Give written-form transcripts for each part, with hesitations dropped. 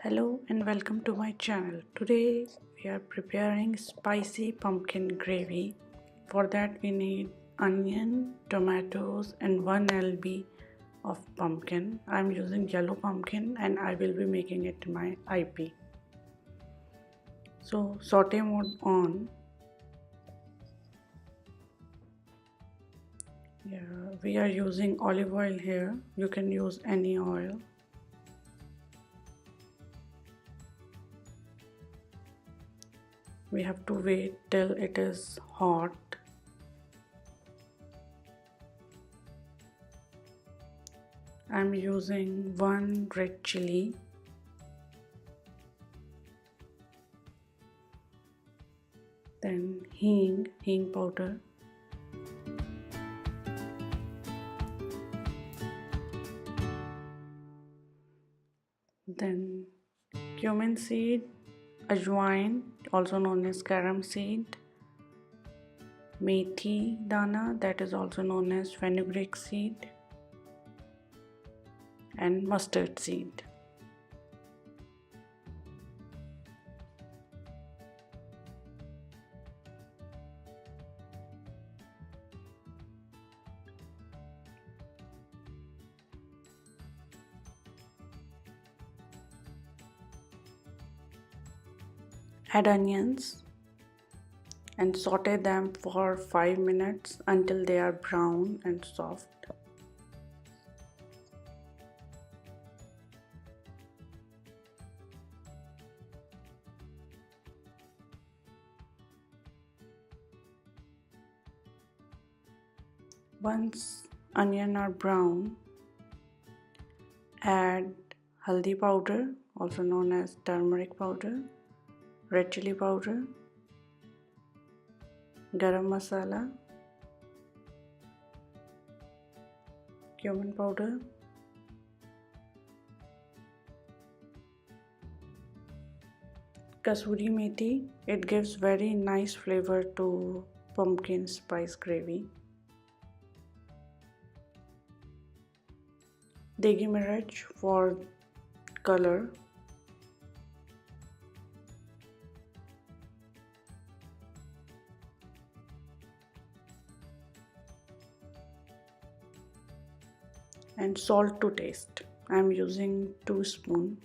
Hello and welcome to my channel. Today we are preparing spicy pumpkin gravy. For that we need onion, tomatoes and 1 lb of pumpkin. I am using yellow pumpkin and I will be making it my IP. So saute mode on. We are using olive oil here. You can use any oil. We have to wait till it is hot. I'm using 1 red chili, then hing powder, then cumin seed, ajwain also known as carom seed, methi dana that is also known as fenugreek seed, and mustard seed. Add onions and saute them for 5 minutes until they are brown and soft. Once onions are brown, add haldi powder, also known as turmeric powder, red chili powder, garam masala, cumin powder, kasuri methi. It gives very nice flavor to pumpkin spice gravy. Degi mirch for color. And salt to taste. I am using 2 spoons.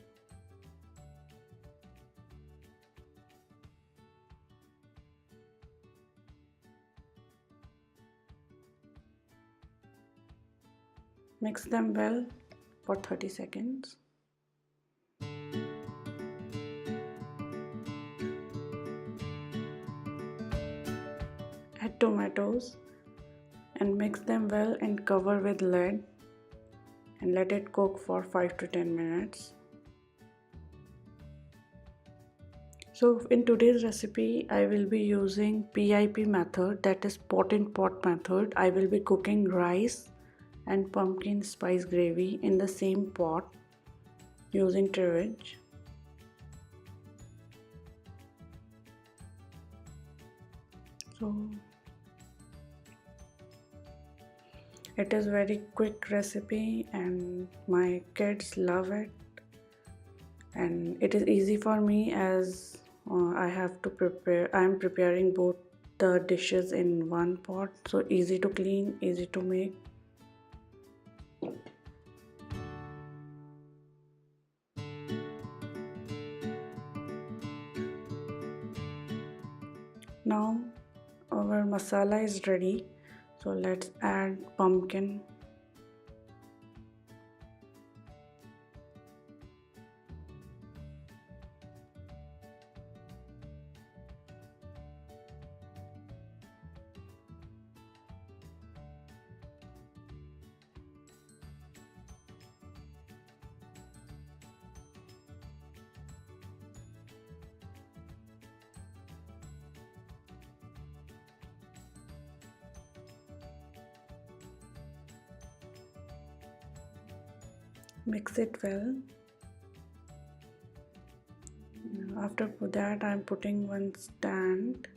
Mix them well for 30 seconds. Add tomatoes and mix them well and cover with lid and let it cook for 5 to 10 minutes. So in today's recipe I will be using PIP method, that is Potinpot method. I will be cooking rice and pumpkin spice gravy in the same pot using triage. So it is very quick recipe and my kids love it, and it is easy for me as I am preparing both the dishes in one pot, so easy to clean, easy to make. Now our masala is ready, so let's add pumpkin. Mix it well. After that I am putting one stand.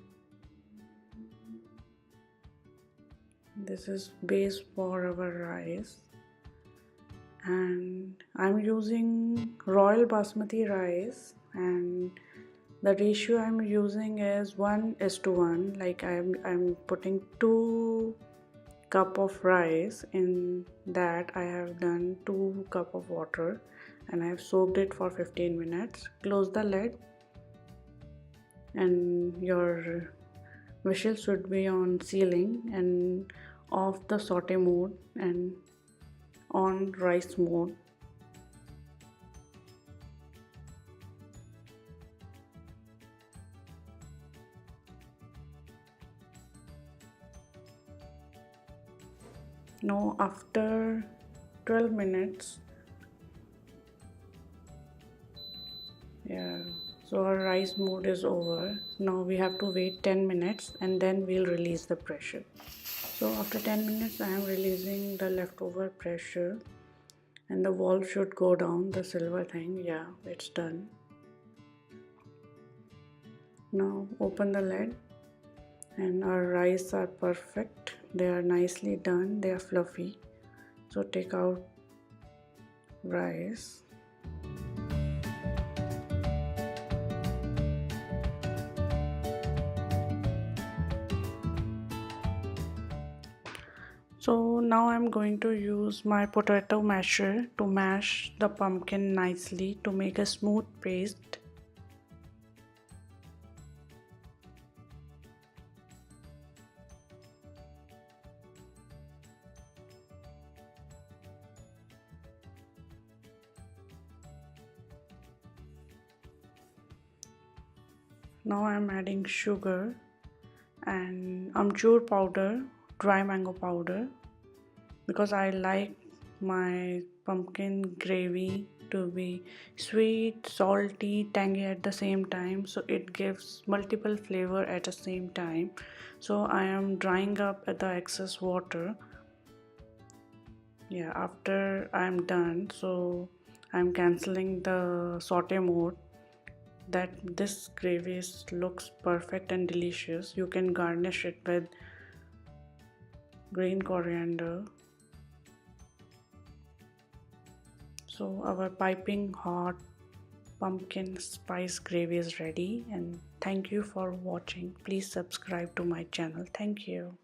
This is base for our rice, and I'm using royal basmati rice, and the ratio I'm using is 1:1. Like I'm putting 2 cup of rice. In that I have done 2 cup of water, and I have soaked it for 15 minutes. Close the lid, and your whistle should be on sealing and off the saute mode and on rice mode. Now after 12 minutes, yeah, so our rice mode is over. Now we have to wait 10 minutes and then we'll release the pressure. So after 10 minutes I am releasing the leftover pressure, and the valve should go down, the silver thing. Yeah, it's done. Now open the lid, and our rice are perfect. They are nicely done, they are fluffy. So take out rice. So now I'm going to use my potato masher to mash the pumpkin nicely to make a smooth paste. Now I'm adding sugar and amchur powder, dry mango powder, because I like my pumpkin gravy to be sweet, salty, tangy at the same time, so it gives multiple flavor at the same time. So I am drying up the excess water. Yeah, after I'm done, so I'm cancelling the saute mode. That this gravy looks perfect and delicious. You can garnish it with green coriander. So our piping hot pumpkin spice gravy is ready, and thank you for watching. Please subscribe to my channel. Thank you.